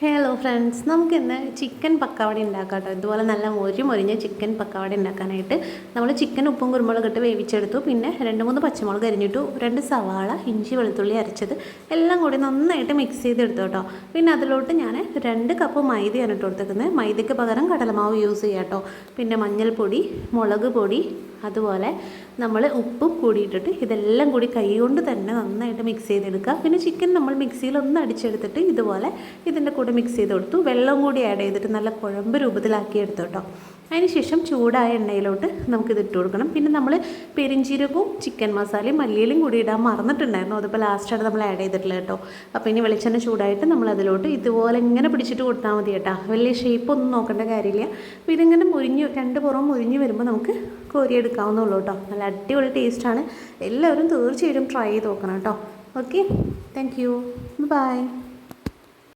Hello friends, നമുക്കിന്ന് chicken pakkavada ഉണ്ടാക്കാം കേട്ടോ. ഇതുപോലെ നല്ല മൊരിഞ്ഞ ചിക്കൻ പക്കാവട ഉണ്ടാക്കാനായിട്ട് നമ്മൾ ചിക്കൻ ഉപ്പും കുരുമുളകും ഇട്ട് വേവിച്ചെടുത്തു. പിന്നെ 2-3 പച്ചമുളക് അരിഞ്ഞിട്ടു, 2 സവാള, ഇഞ്ചി വെളുത്തുള്ളി അരച്ചത് എല്ലാം കൂടി നന്നായിട്ട് മിക്സ് ചെയ്തെടുത്തു കേട്ടോ. പിന്നെ അതിലോട്ട് ഞാൻ 2 കപ്പ് മൈദയാണ് ഇട്ട് കൊടുത്തേക്കുന്നത്. മൈദയ്ക്ക് പകരം കടലമാവ് യൂസ് ചെയ്യാം കേട്ടോ. പിന്നെ മഞ്ഞൾപ്പൊടി, മുളക് പൊടി, അതുപോലെ നമ്മൾ ഉപ്പും കൂടിയിട്ടിട്ട് ഇതെല്ലാം കൂടി കൈ കൊണ്ട് തന്നെ നന്നായിട്ട് മിക്സ് ചെയ്തെടുക്കുക. പിന്നെ ചിക്കൻ നമ്മൾ മിക്സിയിൽ ഒന്ന് അടിച്ചെടുത്തിട്ട് ഇതുപോലെ ഇതിൻ്റെ കൂടെ മിക്സ് ചെയ്ത് കൊടുത്തു. വെള്ളം കൂടി ആഡ് ചെയ്തിട്ട് നല്ല കുഴമ്പ് രൂപത്തിലാക്കി എടുത്തു കേട്ടോ. അതിനുശേഷം ചൂടായ എണ്ണയിലോട്ട് നമുക്കിത് ഇട്ട് കൊടുക്കണം. പിന്നെ നമ്മൾ പെരിഞ്ചീരകവും ചിക്കൻ മസാലയും മല്ലിയിലും കൂടി ഇടാൻ മറന്നിട്ടുണ്ടായിരുന്നു. അതിപ്പോൾ ലാസ്റ്റായിട്ട് നമ്മൾ ആഡ് ചെയ്തിട്ടില്ല കേട്ടോ. അപ്പോൾ ഇനി വെളിച്ചെണ്ണ ചൂടായിട്ട് നമ്മൾ അതിലോട്ട് ഇതുപോലെ ഇങ്ങനെ പിടിച്ചിട്ട് കൊടുത്താൽ മതി കേട്ടോ. വലിയ ഷേപ്പൊന്നും നോക്കേണ്ട കാര്യമില്ല. അപ്പോൾ ഇതിങ്ങനെ രണ്ട് പുറം മുരിഞ്ഞ് വരുമ്പോൾ നമുക്ക് കോരിയെടുക്കാവുന്നുള്ളൂ കേട്ടോ. നല്ല അടിപൊളി ടേസ്റ്റാണ്. എല്ലാവരും തീർച്ചയായിട്ടും ട്രൈ ചെയ്ത് നോക്കണം കേട്ടോ. Okay, thank you, by.